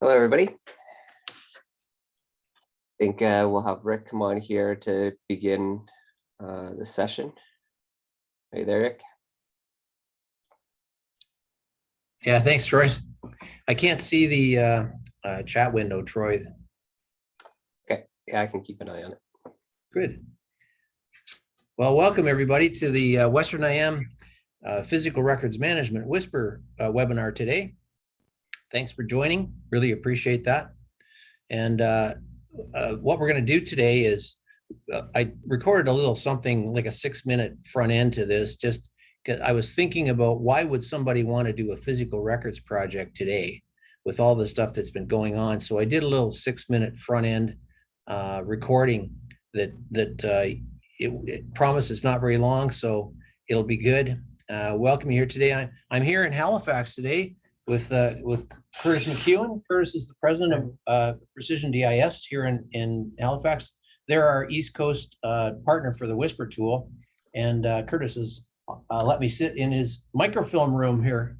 Hello, everybody. I think we'll have Rick come on here to begin the session. Are you there, Rick? Yeah, thanks, Troy. I can't see the chat window, Troy. Okay, yeah, I can keep an eye on it. Good. Well, welcome everybody to the Western IM Physical Records Management Whisper webinar today. Thanks for joining. Really appreciate that. And what we're going to do today is I recorded a little something like a 6-minute front end to this. Just I was thinking about why would somebody want to do a physical records project today with all the stuff that's been going on. So I did a little 6-minute front end recording that it promises not very long, so it'll be good. Welcome here today. I'm here in Halifax today with Curtis McEwen. Curtis is the president of Precision DIS here in Halifax. They're our East Coast partner for the Whisper tool, and Curtis has let me sit in his microfilm room here,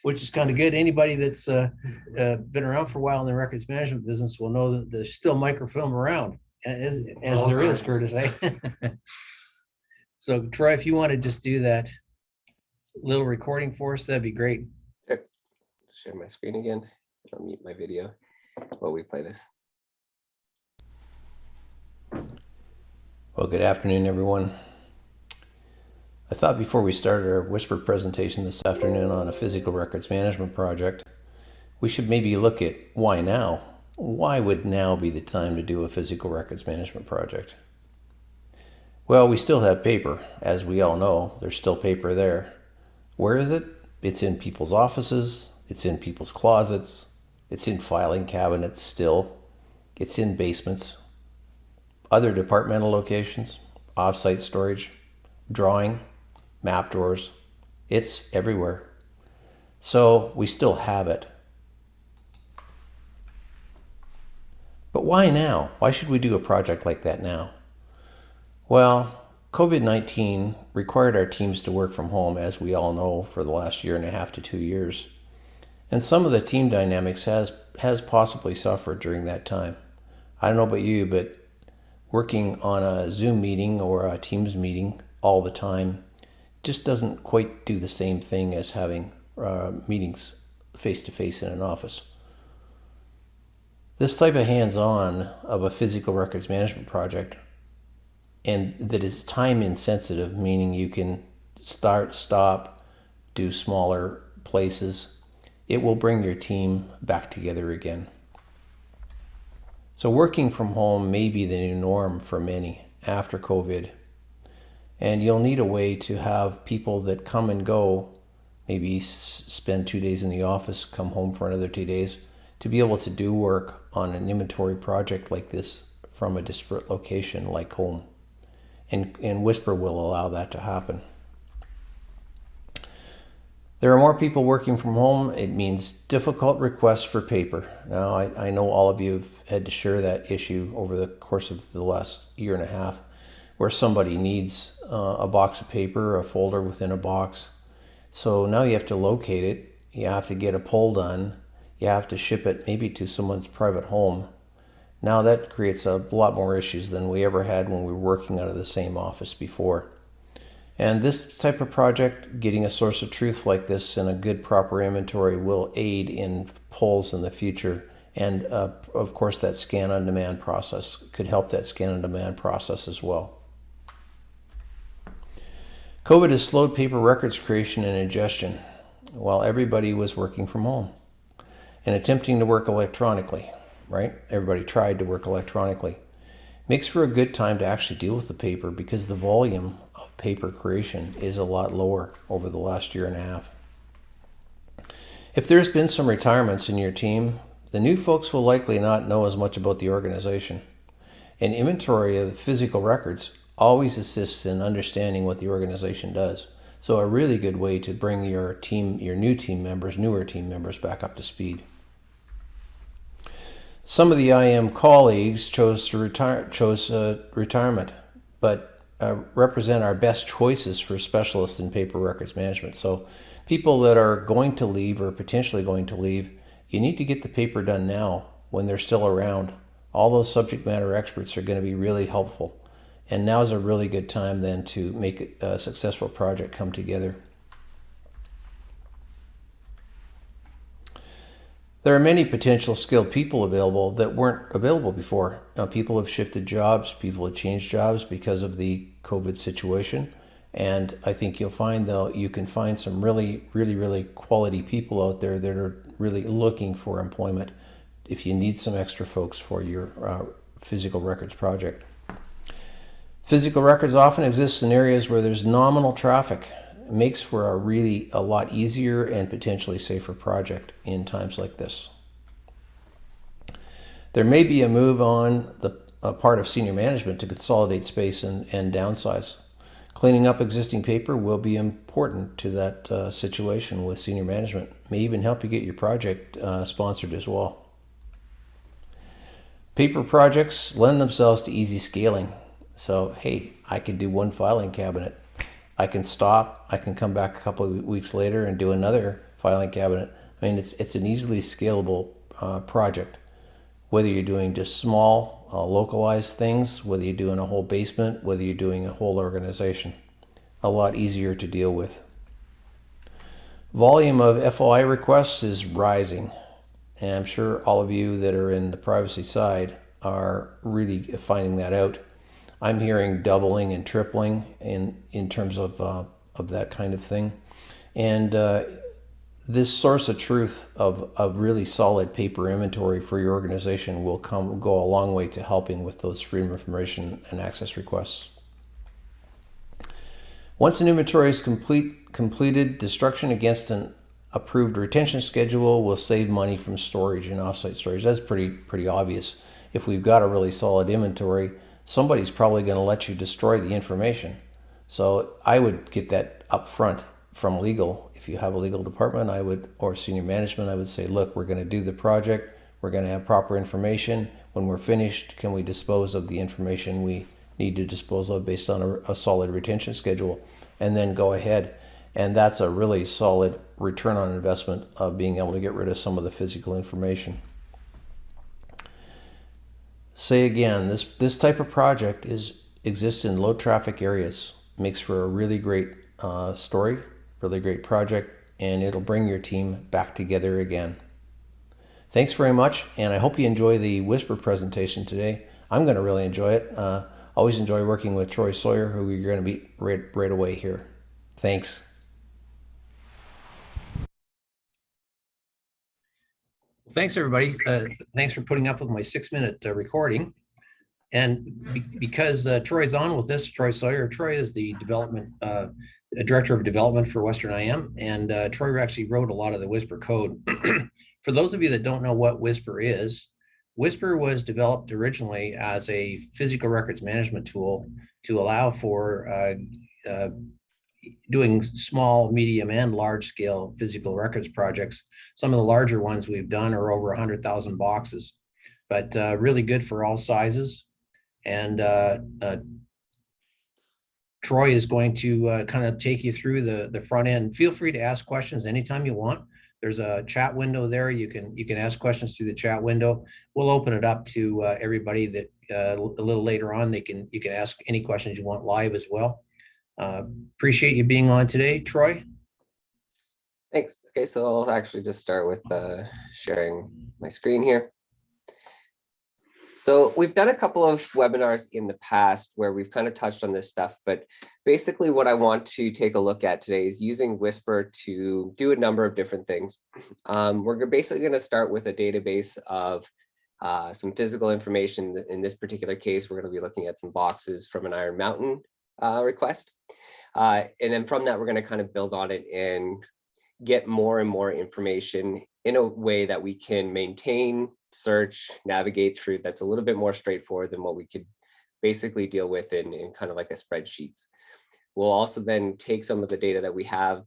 which is kind of good. Anybody that's been around for a while in the records management business will know that there's still microfilm around, as there is, Curtis. So Troy, if you want to just do that little recording for us, that'd be great. Sure. Share my screen again. I'll mute my video while we play this. Well, good afternoon, everyone. I thought before we started our Whisper presentation this afternoon on a physical records management project, we should maybe look at why now. Why would now be the time to do a physical records management project? Well, we still have paper. As we all know, there's still paper there. Where is it? It's in people's offices. It's in people's closets. It's in filing cabinets still. It's in basements. Other departmental locations, off-site storage, drawing, map drawers. It's everywhere. So we still have it. But why now? Why should we do a project like that now? Well, COVID-19 required our teams to work from home, as we all know, for the last 1.5 to 2 years. And some of the team dynamics has possibly suffered during that time. I don't know about you, but working on a Zoom meeting or a Teams meeting all the time just doesn't quite do the same thing as having meetings face-to-face in an office. This type of hands-on of a physical records management project, and that is time insensitive, meaning you can start, stop, do smaller places, it will bring your team back together again. So working from home may be the new norm for many after COVID. And you'll need a way to have people that come and go, maybe spend 2 days in the office, come home for another 2 days, to be able to do work on an inventory project like this from a disparate location like home. And Whisper will allow that to happen. There are more people working from home. It means difficult requests for paper. Now, I know all of you have had to share that issue over the course of the last 1.5 years, where somebody needs a box of paper, a folder within a box. So now you have to locate it. You have to get a pull done. You have to ship it maybe to someone's private home. Now that creates a lot more issues than we ever had when we were working out of the same office before. And this type of project, getting a source of truth like this and a good proper inventory, will aid in pulls in the future. And of course, that scan on demand process could help that scan on demand process as well. COVID has slowed paper records creation and ingestion while everybody was working from home and attempting to work electronically, right? Everybody tried to work electronically. Makes for a good time to actually deal with the paper because the volume of paper creation is a lot lower over the last 1.5 years. If there's been some retirements in your team, the new folks will likely not know as much about the organization. An inventory of physical records always assists in understanding what the organization does. So a really good way to bring your team, your newer team members back up to speed. Some of the IM colleagues chose retirement, but represent our best choices for specialists in paper records management. So people that are going to leave or potentially going to leave, you need to get the paper done now when they're still around. All those subject matter experts are going to be really helpful. And now is a really good time then to make a successful project come together. There are many potential skilled people available that weren't available before. People have shifted jobs, people have changed jobs because of the COVID situation. And I think you'll find, though, you can find some really quality people out there that are really looking for employment if you need some extra folks for your physical records project. Physical records often exist in areas where there's nominal traffic. It makes for a lot easier and potentially safer project in times like this. There may be a move on the part of senior management to consolidate space and downsize. Cleaning up existing paper will be important to that situation with senior management. May even help you get your project sponsored as well. Paper projects lend themselves to easy scaling. So, hey, I can do one filing cabinet. I can stop. I can come back a couple of weeks later and do another filing cabinet. I mean, it's an easily scalable project. Whether you're doing just small, localized things, whether you're doing a whole basement, whether you're doing a whole organization, a lot easier to deal with. Volume of FOI requests is rising. And I'm sure all of you that are in the privacy side are really finding that out. I'm hearing doubling and tripling in terms of that kind of thing. And this source of truth of really solid paper inventory for your organization will go a long way to helping with those freedom of information and access requests. Once an inventory is completed, destruction against an approved retention schedule will save money from storage and offsite storage. That's pretty obvious. If we've got a really solid inventory, somebody's probably going to let you destroy the information. So I would get that up front from legal. If you have a legal department, or senior management, I would say, look, we're going to do the project. We're going to have proper information. When we're finished, can we dispose of the information we need to dispose of based on a solid retention schedule? And then go ahead. And that's a really solid return on investment of being able to get rid of some of the physical information. Say again, this type of project exists in low traffic areas. Makes for a really great story, really great project, and it'll bring your team back together again. Thanks very much, and I hope you enjoy the Whisper presentation today. I'm going to really enjoy it. Always enjoy working with Troy Sawyer, who you're going to meet right away here. Thanks. Thanks, everybody. Thanks for putting up with my 6-minute recording. And because Troy's on with this, Troy Sawyer. Troy is the director of development for Western IM, and Troy actually wrote a lot of the Whisper code. For those of you that don't know what Whisper is, Whisper was developed originally as a physical records management tool to allow for doing small, medium, and large-scale physical records projects. Some of the larger ones we've done are over 100,000 boxes, but really good for all sizes. And Troy is going to kind of take you through the front end. Feel free to ask questions anytime you want. There's a chat window there. You can ask questions through the chat window. We'll open it up to everybody that a little later on. You can ask any questions you want live as well. Appreciate you being on today, Troy. Thanks. Okay, so I'll actually just start with sharing my screen here. So we've done a couple of webinars in the past where we've kind of touched on this stuff, but basically what I want to take a look at today is using Whisper to do a number of different things. We're basically going to start with a database of some physical information. In this particular case, we're going to be looking at some boxes from an Iron Mountain request. And then from that, we're going to kind of build on it and get more and more information in a way that we can maintain, search, navigate through, that's a little bit more straightforward than what we could basically deal with in kind of like a spreadsheets. We'll also then take some of the data that we have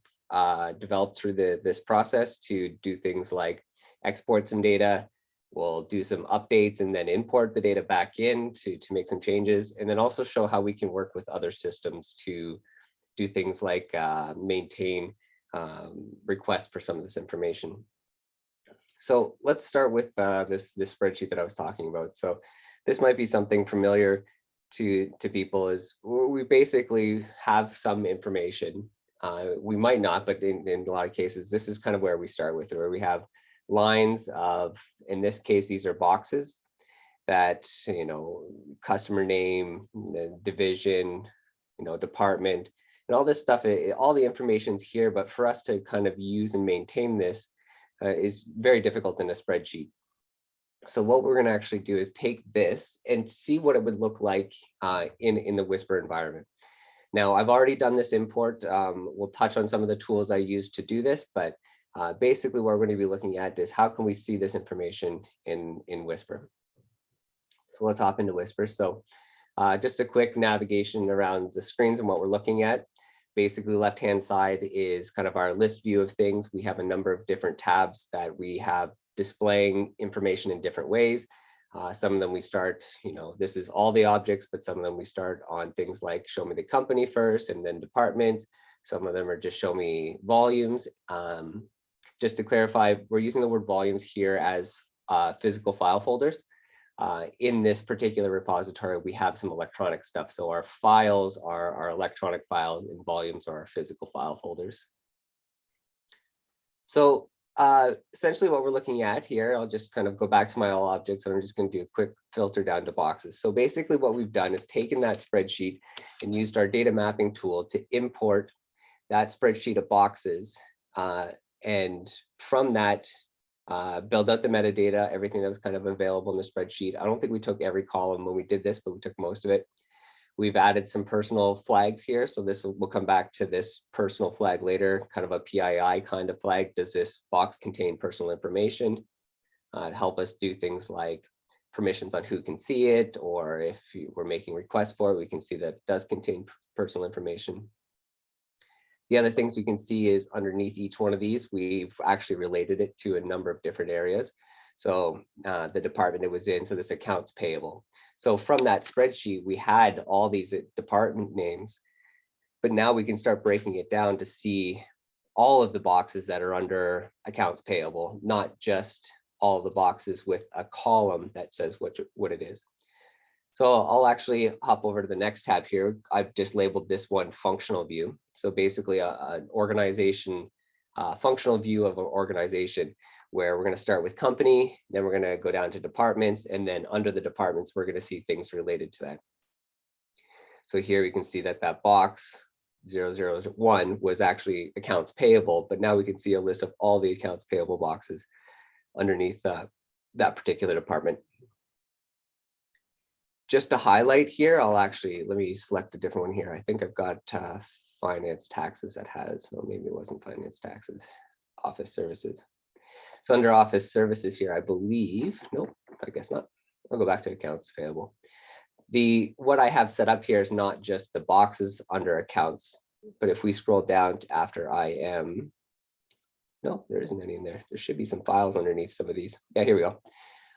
developed through this process to do things like export some data. We'll do some updates and then import the data back in to make some changes, and then also show how we can work with other systems to do things like maintain requests for some of this information. So let's start with this spreadsheet that I was talking about. So this might be something familiar to people. Is we basically have some information. We might not, but in a lot of cases, this is kind of where we start with, where we have lines of, in this case, these are boxes that, customer name, the division, department, and all this stuff, all the information's here, but for us to kind of use and maintain this is very difficult in a spreadsheet. So what we're going to actually do is take this and see what it would look like in the Whisper environment. Now, I've already done this import. We'll touch on some of the tools I use to do this, but basically what we're going to be looking at is how can we see this information in Whisper. So let's hop into Whisper. So just a quick navigation around the screens and what we're looking at. Basically, left-hand side is kind of our list view of things. We have a number of different tabs that we have displaying information in different ways. Some of them we start, this is all the objects, but some of them we start on things like show me the company first and then department. Some of them are just show me volumes. Just to clarify, we're using the word volumes here as physical file folders. In this particular repository, we have some electronic stuff. So our files are our electronic files and volumes are our physical file folders. So essentially what we're looking at here, I'll just kind of go back to my all objects and I'm just going to do a quick filter down to boxes. So basically what we've done is taken that spreadsheet and used our data mapping tool to import that spreadsheet of boxes. And from that, build out the metadata, everything that was kind of available in the spreadsheet. I don't think we took every column when we did this, but we took most of it. We've added some personal flags here. So this will come back to this personal flag later, kind of a PII kind of flag. Does this box contain personal information? To help us do things like permissions on who can see it, or if we're making requests for it, we can see that it does contain personal information. The other things we can see is underneath each one of these, we've actually related it to a number of different areas. So the department it was in, so this accounts payable. So from that spreadsheet, we had all these department names, but now we can start breaking it down to see all of the boxes that are under accounts payable, not just all the boxes with a column that says what it is. So I'll actually hop over to the next tab here. I've just labeled this one functional view. So basically an organization, functional view of an organization where we're going to start with company, then we're going to go down to departments, and then under the departments, we're going to see things related to that. So here we can see that that box 001 was actually accounts payable, but now we can see a list of all the accounts payable boxes underneath that particular department. Just to highlight here, let me select a different one here. I think I've got finance taxes that has, no, maybe it wasn't finance taxes, office services. So under office services here, I believe, nope, I guess not. I'll go back to accounts payable. What I have set up here is not just the boxes under accounts, but if we scroll down to after IM, no, there isn't any in there. There should be some files underneath some of these. Yeah, here we go.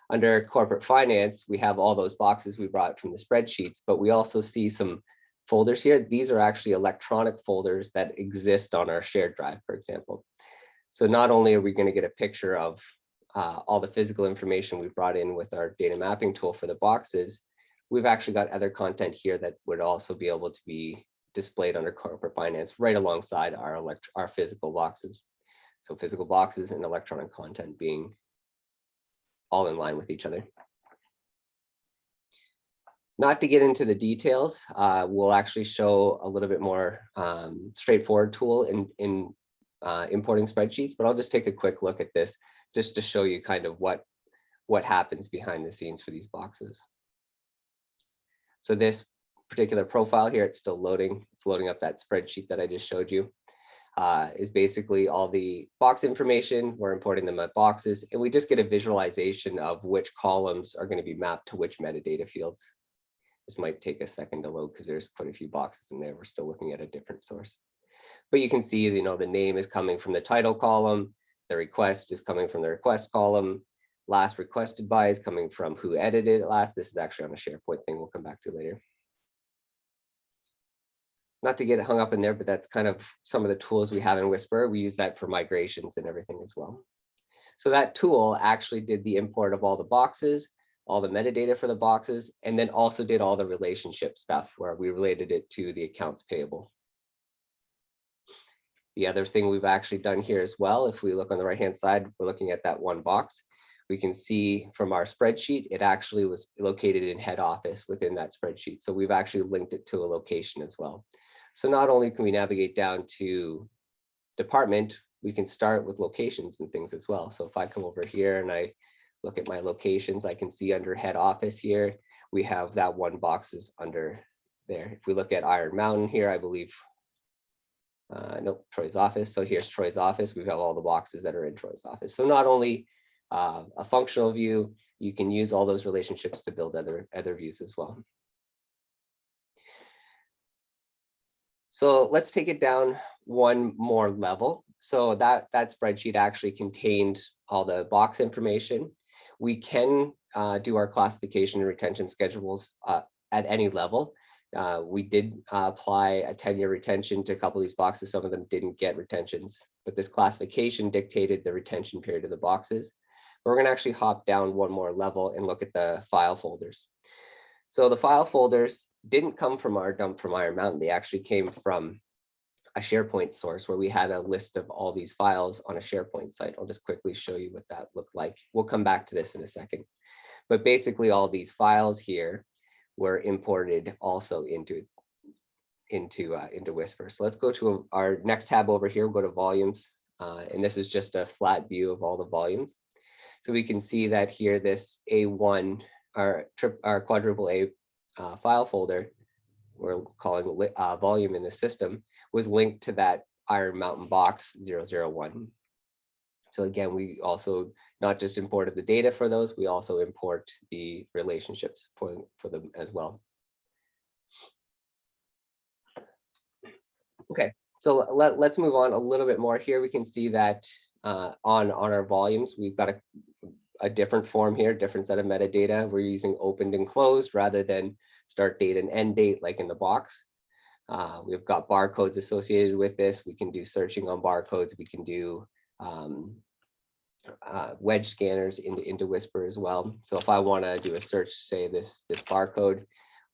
Under corporate finance, we have all those boxes we brought from the spreadsheets, but we also see some folders here. These are actually electronic folders that exist on our shared drive, for example. So not only are we going to get a picture of all the physical information we brought in with our data mapping tool for the boxes, we've actually got other content here that would also be able to be displayed under corporate finance right alongside our physical boxes. So physical boxes and electronic content being all in line with each other. Not to get into the details, we'll actually show a little bit more straightforward tool in importing spreadsheets, but I'll just take a quick look at this just to show you kind of what happens behind the scenes for these boxes. So this particular profile here, it's still loading. It's loading up that spreadsheet that I just showed you. Is basically all the box information. We're importing them as boxes, and we just get a visualization of which columns are going to be mapped to which metadata fields. This might take a second to load because there's quite a few boxes in there. We're still looking at a different source. But you can see, the name is coming from the title column. The request is coming from the request column. Last requested by is coming from who edited it last. This is actually on a SharePoint thing we'll come back to later. Not to get hung up in there, but that's kind of some of the tools we have in Whisper. We use that for migrations and everything as well. So that tool actually did the import of all the boxes, all the metadata for the boxes, and then also did all the relationship stuff where we related it to the accounts payable. The other thing we've actually done here as well, if we look on the right-hand side, we're looking at that one box. We can see from our spreadsheet, it actually was located in head office within that spreadsheet. So we've actually linked it to a location as well. So not only can we navigate down to department, we can start with locations and things as well. So if I come over here and I look at my locations, I can see under head office here, we have that one box is under there. If we look at Iron Mountain here, I believe, nope, Troy's office. So here's Troy's office. We've got all the boxes that are in Troy's office. So not only a functional view, you can use all those relationships to build other views as well. So let's take it down one more level. So that spreadsheet actually contained all the box information. We can do our classification and retention schedules at any level. We did apply a 10-year retention to a couple of these boxes. Some of them didn't get retentions, but this classification dictated the retention period of the boxes. We're going to actually hop down one more level and look at the file folders. So the file folders didn't come from our dump from Iron Mountain. They actually came from a SharePoint source where we had a list of all these files on a SharePoint site. I'll just quickly show you what that looked like. We'll come back to this in a second. But basically all these files here were imported also into Whisper. So let's go to our next tab over here. We'll go to volumes. And this is just a flat view of all the volumes. So we can see that here, this A1, our quadruple A file folder, we're calling volume in the system, was linked to that Iron Mountain box 001. So again, we also not just imported the data for those, we also import the relationships for them as well. Okay, so let's move on a little bit more here. We can see that on our volumes, we've got a different form here, different set of metadata. We're using opened and closed rather than start date and end date like in the box. We've got barcodes associated with this. We can do searching on barcodes. We can do wedge scanners into Whisper as well. So if I want to do a search, say this barcode,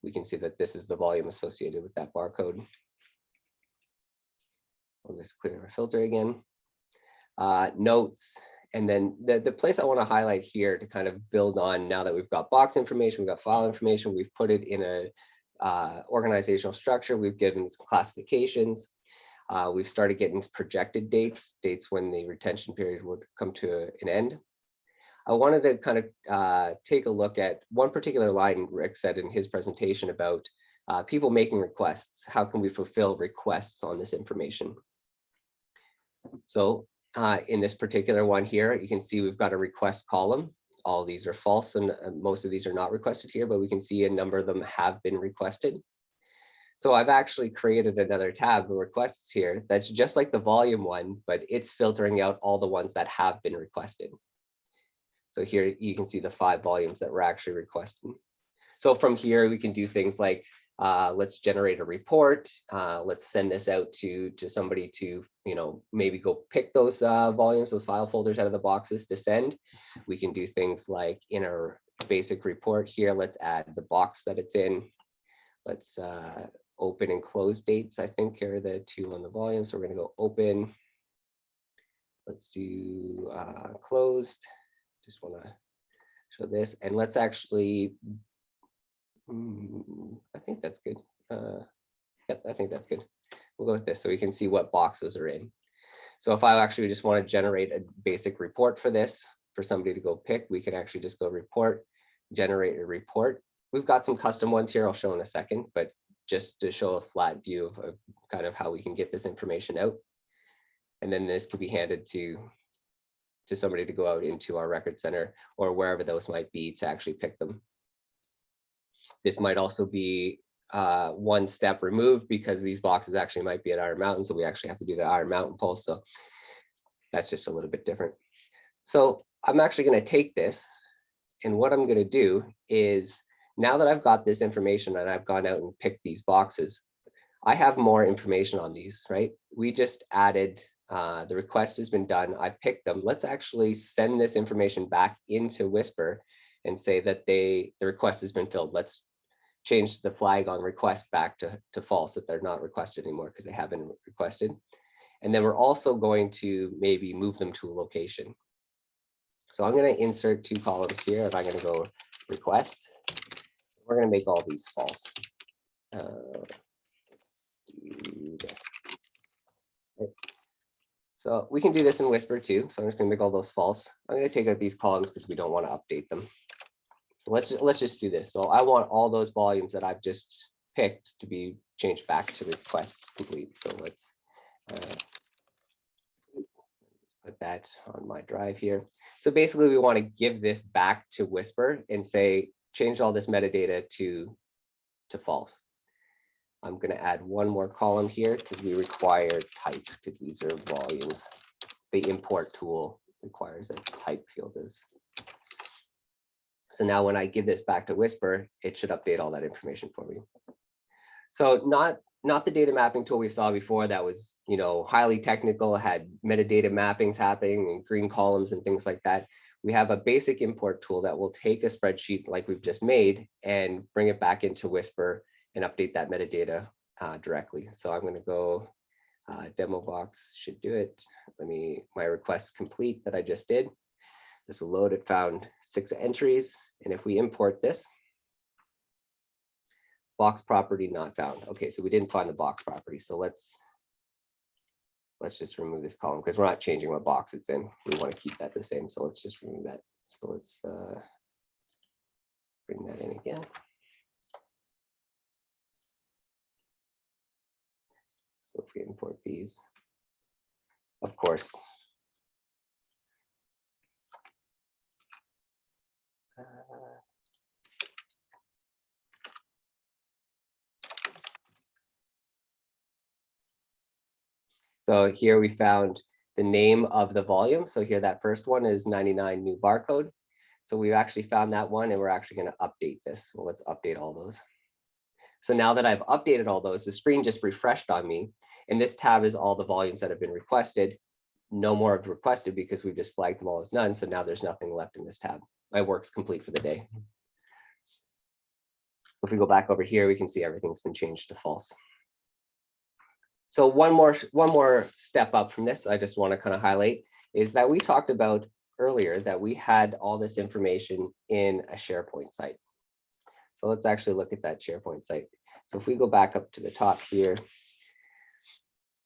we can see that this is the volume associated with that barcode. We'll just clear our filter again. Notes, and then the place I want to highlight here to kind of build on, now that we've got box information, we've got file information, we've put it in a organizational structure, we've given classifications, we've started getting projected dates when the retention period would come to an end. I wanted to kind of take a look at one particular line Rick said in his presentation about people making requests. How can we fulfill requests on this information? So in this particular one here, you can see we've got a request column. All of these are false and most of these are not requested here, but we can see a number of them have been requested. So I've actually created another tab of requests here that's just like the volume one, but it's filtering out all the ones that have been requested. So here you can see the 5 volumes that were actually requested. So from here, we can do things like, let's generate a report. Let's send this out to somebody to, maybe go pick those volumes, those file folders out of the boxes to send. We can do things like in our basic report here, let's add the box that it's in. Let's open and close dates, I think are the 2 on the volume. So we're going to go open. Let's do closed. Just want to show this, and let's actually, I think that's good. Yep, I think that's good. We'll go with this so we can see what boxes are in. So if I actually just want to generate a basic report for this, for somebody to go pick, we can actually just go report, generate a report. We've got some custom ones here I'll show in a second, but just to show a flat view of kind of how we can get this information out. And then this can be handed to somebody to go out into our record center or wherever those might be to actually pick them. This might also be one step removed because these boxes actually might be at Iron Mountain. So we actually have to do the Iron Mountain pull. So that's just a little bit different. So I'm actually going to take this, and what I'm going to do is, now that I've got this information and I've gone out and picked these boxes, I have more information on these, right? We just added The request has been done. I picked them. Let's actually send this information back into Whisper and say that the request has been filled. Let's change the flag on request back to false if they're not requested anymore because they have been requested. And then we're also going to maybe move them to a location. So I'm going to insert 2 columns here, and I'm going to go request. We're going to make all these false. Let's do this. Okay. So we can do this in Whisper too. So I'm just going to make all those false. I'm going to take out these columns because we don't want to update them. So let's just do this. So I want all those volumes that I've just picked to be changed back to requests complete. So let's put that on my drive here. So basically we want to give this back to Whisper and say, change all this metadata to false. I'm going to add one more column here because we require type because these are volumes. The import tool requires a type field is. So now when I give this back to Whisper, it should update all that information for me. So not the data mapping tool we saw before that was, highly technical, had metadata mappings happening and green columns and things like that. We have a basic import tool that will take a spreadsheet like we've just made and bring it back into Whisper and update that metadata directly. So I'm going to go demo box should do it. My request complete that I just did. This will load. It found 6 entries. And if we import this, box property not found. Okay, so we didn't find the box property. So let's just remove this column because we're not changing what box it's in. We want to keep that the same. So let's just remove that. So let's bring that in again. So if we import these, of course, so here we found the name of the volume. So here that first one is 99 new barcode. So we've actually found that one and we're actually going to update this. Well, let's update all those. So now that I've updated all those, the screen just refreshed on me. And this tab is all the volumes that have been requested. No more have requested because we've just flagged them all as none. So now there's nothing left in this tab. My work's complete for the day. If we go back over here, we can see everything's been changed to false. So one more step up from this, I just want to kind of highlight is that we talked about earlier that we had all this information in a SharePoint site. So let's actually look at that SharePoint site. So if we go back up to the top here.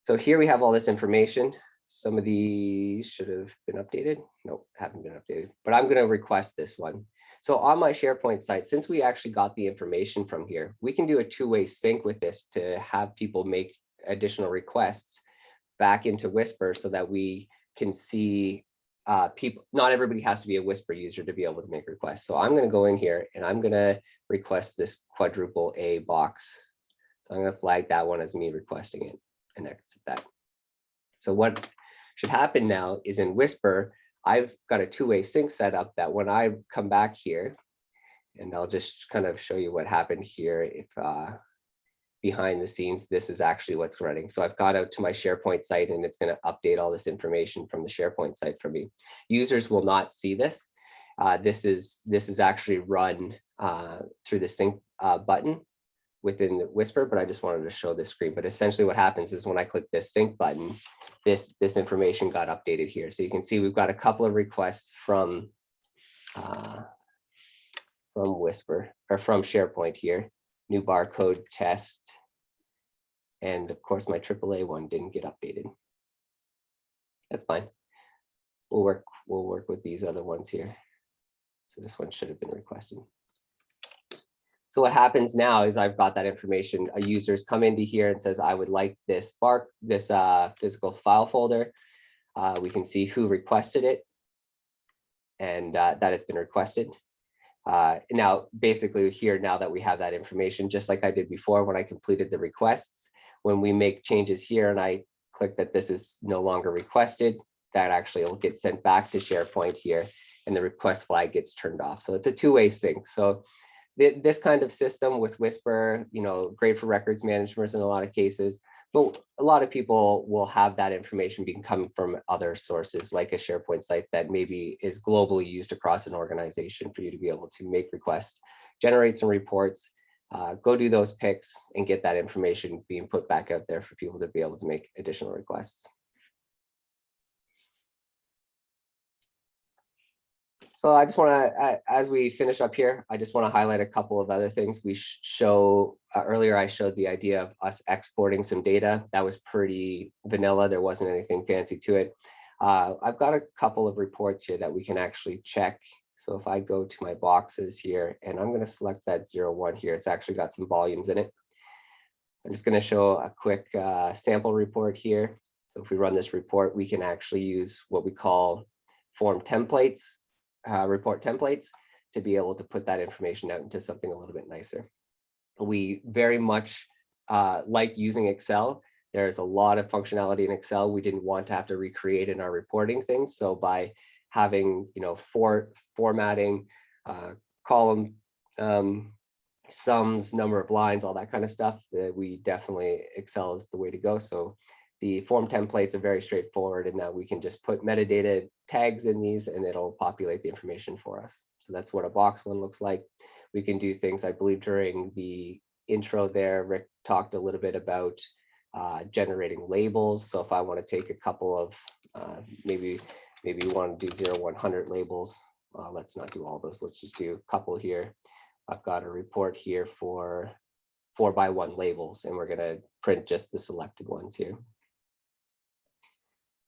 So here we have all this information. Some of these should have been updated. Nope, haven't been updated, but I'm going to request this one. So on my SharePoint site, since we actually got the information from here, we can do a 2-way sync with this to have people make additional requests back into Whisper so that we can see people. Not everybody has to be a Whisper user to be able to make requests. So I'm going to go in here and I'm going to request this quadruple A box. So I'm going to flag that one as me requesting it and exit that. So what should happen now is in Whisper, I've got a 2-way sync set up that when I come back here, and I'll just kind of show you what happened here if behind the scenes, this is actually what's running. So I've got out to my SharePoint site and it's going to update all this information from the SharePoint site for me. Users will not see this. This is actually run through the sync button within the Whisper, but I just wanted to show this screen. But essentially what happens is when I click this sync button, this information got updated here. So you can see we've got a couple of requests from Whisper or from SharePoint here. New barcode test. And of course, my AAA one didn't get updated. That's fine. We'll work with these other ones here. So this one should have been requested. So what happens now is I've got that information. A user's come into here and says, I would like this physical file folder. We can see who requested it and that it's been requested. Now, basically here, now that we have that information, just like I did before when I completed the requests, when we make changes here and I click that this is no longer requested, that actually will get sent back to SharePoint here and the request flag gets turned off. So it's a 2-way sync. So this kind of system with Whisper, great for records managers in a lot of cases, But a lot of people will have that information being coming from other sources, like a SharePoint site that maybe is globally used across an organization for you to be able to make requests, generate some reports, go do those picks and get that information being put back out there for people to be able to make additional requests. So I just want to, as we finish up here, I just want to highlight a couple of other things. We show earlier, I showed the idea of us exporting some data. That was pretty vanilla. There wasn't anything fancy to it. I've got a couple of reports here that we can actually check. So if I go to my boxes here, and I'm going to select that 01 here, it's actually got some volumes in it. I'm just going to show a quick sample report here. So if we run this report, we can actually use what we call form templates. Report templates to be able to put that information out into something a little bit nicer. We very much like using Excel. There's a lot of functionality in Excel we didn't want to have to recreate in our reporting things. So by having, formatting, column sums, number of lines, all that kind of stuff, we definitely Excel is the way to go. So the form templates are very straightforward in that we can just put metadata tags in these and it'll populate the information for us. So that's what a box one looks like. We can do things, I believe during the intro there, Rick talked a little bit about generating labels. So if I want to take a couple of, maybe you want to do 0-100 labels. Let's not do all those. Let's just do a couple here. I've got a report here for 4x1 labels, and we're going to print just the selected ones here.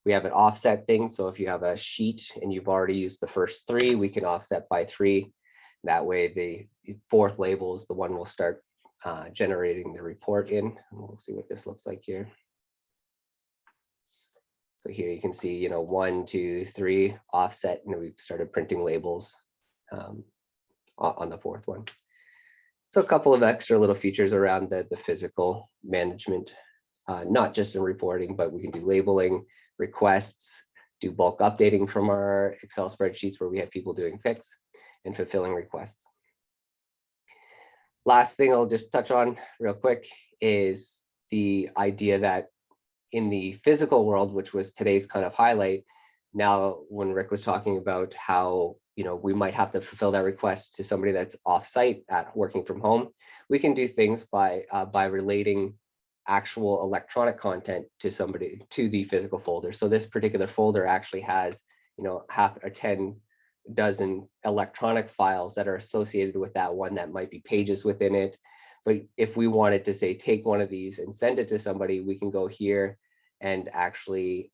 We have an offset thing. So if you have a sheet and you've already used the first 3, we can offset by 3. That way the 4th label is the one we'll start generating the report in. And we'll see what this looks like here. So here you can see, 1, 2, 3 offset, and we've started printing labels on the 4th one. So a couple of extra little features around the physical management, not just in reporting, but we can do labeling, requests, do bulk updating from our Excel spreadsheets where we have people doing picks and fulfilling requests. Last thing I'll just touch on real quick is the idea that in the physical world, which was today's kind of highlight, now when Rick was talking about how we might have to fulfill that request to somebody that's off-site at working from home, we can do things by relating actual electronic content to the physical folder. So this particular folder actually has, half or 10 dozen electronic files that are associated with that one that might be pages within it. But if we wanted to say, take one of these and send it to somebody, we can go here and actually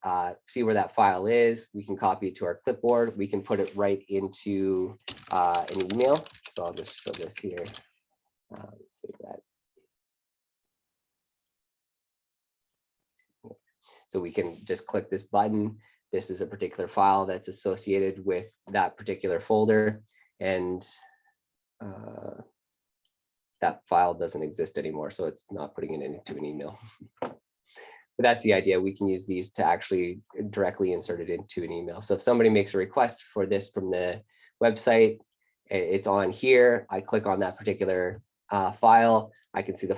see where that file is. We can copy it to our clipboard. We can put it right into an email. So I'll just show this here. Save that. So we can just click this button. This is a particular file that's associated with that particular folder, and that file doesn't exist anymore, so it's not putting it into an email. But that's the idea. We can use these to actually directly insert it into an email. So if somebody makes a request for this from the website, it's on here. I click on that particular file. I can see the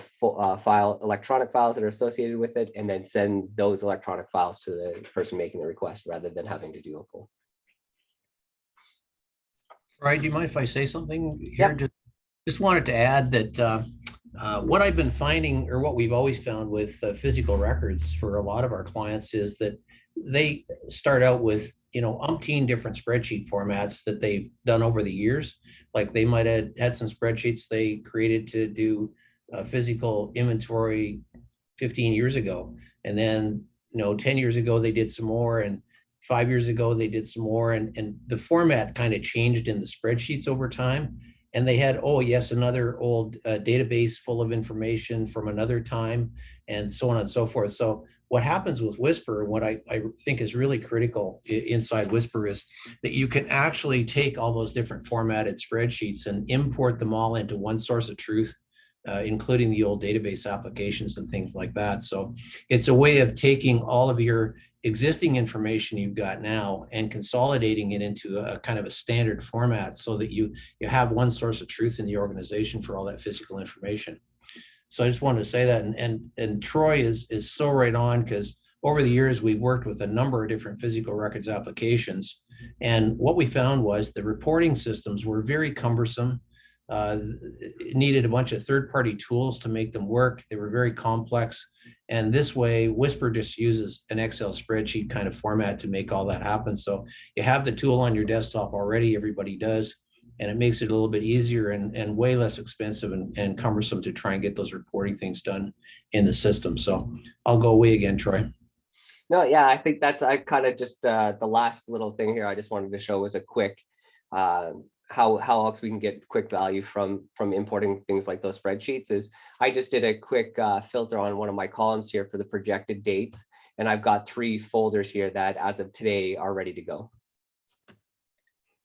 electronic files that are associated with it, and then send those electronic files to the person making the request rather than having to do a pull. Right. Do you mind if I say something here? Yeah. Just wanted to add that what I've been finding, or what we've always found with physical records for a lot of our clients, is that they start out with umpteen different spreadsheet formats that they've done over the years. Like they might have had some spreadsheets they created to do physical inventory 15 years ago, and then 10 years ago they did some more, and 5 years ago they did some more, and the format kind of changed in the spreadsheets over time. And they had, oh yes, another old database full of information from another time, and so on and so forth. So what happens with Whisper, and what I think is really critical inside Whisper, is that you can actually take all those different formatted spreadsheets and import them all into one source of truth, including the old database applications and things like that. So it's a way of taking all of your existing information you've got now and consolidating it into a kind of a standard format, so that you have one source of truth in the organization for all that physical information. So I just wanted to say that, and Troy is so right on, because over the years we've worked with a number of different physical records applications, and what we found was the reporting systems were very cumbersome. It needed a bunch of third-party tools to make them work. They were very complex. And this way, Whisper just uses an Excel spreadsheet kind of format to make all that happen. So you have the tool on your desktop already, everybody does, and it makes it a little bit easier and way less expensive and cumbersome to try and get those reporting things done in the system. So I'll go away again, Troy. No, yeah, I think that's, I kind of just, the last little thing here I just wanted to show was a quick, how else we can get quick value from importing things like those spreadsheets is I just did a quick filter on one of my columns here for the projected dates. And I've got 3 folders here that as of today are ready to go.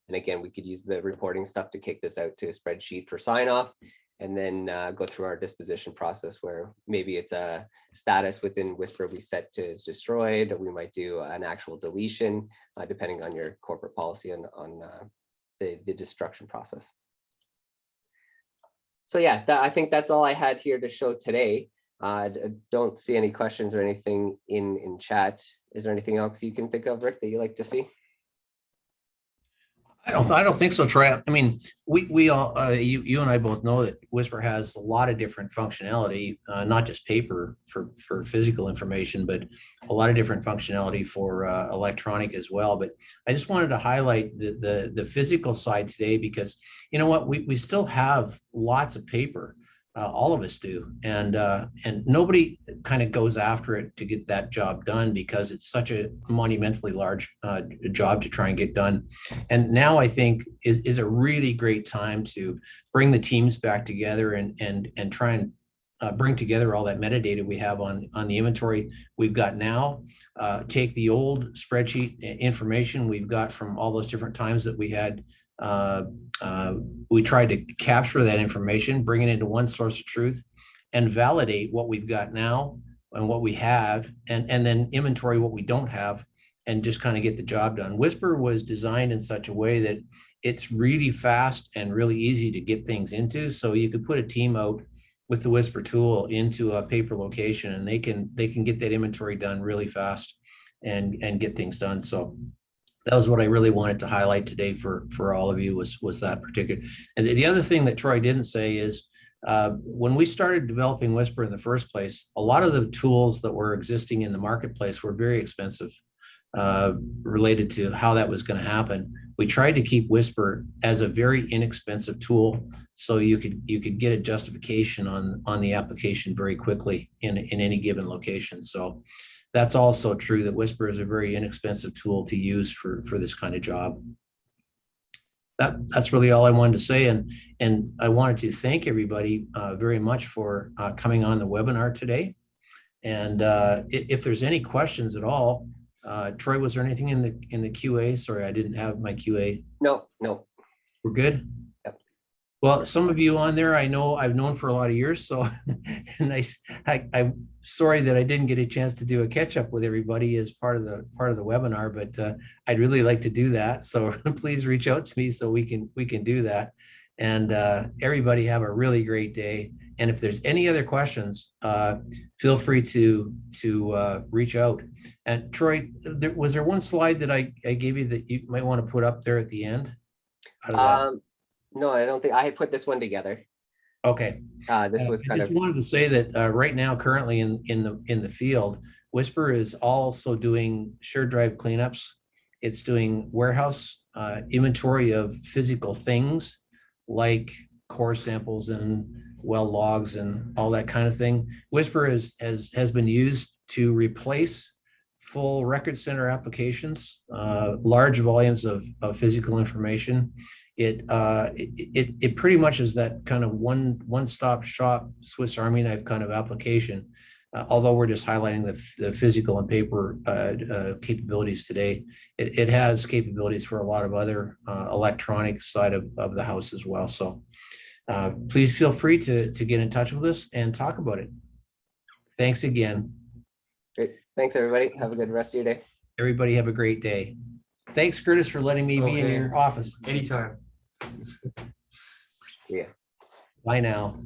And again, we could use the reporting stuff to kick this out to a spreadsheet for sign off, and then go through our disposition process where maybe it's a status within Whisper we set to is destroyed. We might do an actual deletion, depending on your corporate policy on the destruction process. So yeah, I think that's all I had here to show today. I don't see any questions or anything in chat. Is there anything else you can think of, Rick, that you like to see? I don't think so, Troy. I mean, we all, you and I both know that Whisper has a lot of different functionality, not just paper for physical information, but a lot of different functionality for electronic as well. But I just wanted to highlight the physical side today, because you know what, we still have lots of paper. All of us do, and nobody kind of goes after it to get that job done, because it's such a monumentally large job to try and get done. And now I think is a really great time to bring the teams back together and try and bring together all that metadata we have on the inventory we've got now. Take the old spreadsheet information we've got from all those different times that we had. We tried to capture that information, bring it into one source of truth, and validate what we've got now and what we have, and then inventory what we don't have, and just kind of get the job done. Whisper was designed in such a way that it's really fast and really easy to get things into. So you could put a team out with the Whisper tool into a paper location, and they can get that inventory done really fast and get things done. So that was what I really wanted to highlight today for all of you, was that particular. And the other thing that Troy didn't say is, when we started developing Whisper in the first place, a lot of the tools that were existing in the marketplace were very expensive, related to how that was going to happen. We tried to keep Whisper as a very inexpensive tool, so you could get a justification on the application very quickly in any given location. So that's also true, that Whisper is a very inexpensive tool to use for this kind of job. That's really all I wanted to say. And I wanted to thank everybody very much for coming on the webinar today. And if there's any questions at all, Troy, was there anything in the QA? Sorry, I didn't have my QA. No. We're good? Yep. Well, some of you on there, I know I've known for a lot of years, so and I'm sorry that I didn't get a chance to do a catch up with everybody as part of the webinar, but I'd really like to do that. So please reach out to me so we can do that. And everybody have a really great day. And if there's any other questions, feel free to reach out. And Troy, was there one slide that I gave you that you might want to put up there at the end? No, I don't think I had put this one together. Okay. This was kind I just wanted to say that right now, currently in the field, Whisper is also doing shared drive cleanups. It's doing warehouse inventory of physical things like core samples and well logs and all that kind of thing. Whisper has been used to replace full record center applications, large volumes of physical information. It pretty much is that kind of one-stop shop Swiss Army knife kind of application. Although we're just highlighting the physical and paper capabilities today, it has capabilities for a lot of other electronic side of the house as well. So please feel free to get in touch with us and talk about it. Thanks again. Great. Thanks, everybody. Have a good rest of your day. Everybody have a great day. Thanks, Curtis, for letting me be in your office. Anytime. Yeah. Bye now.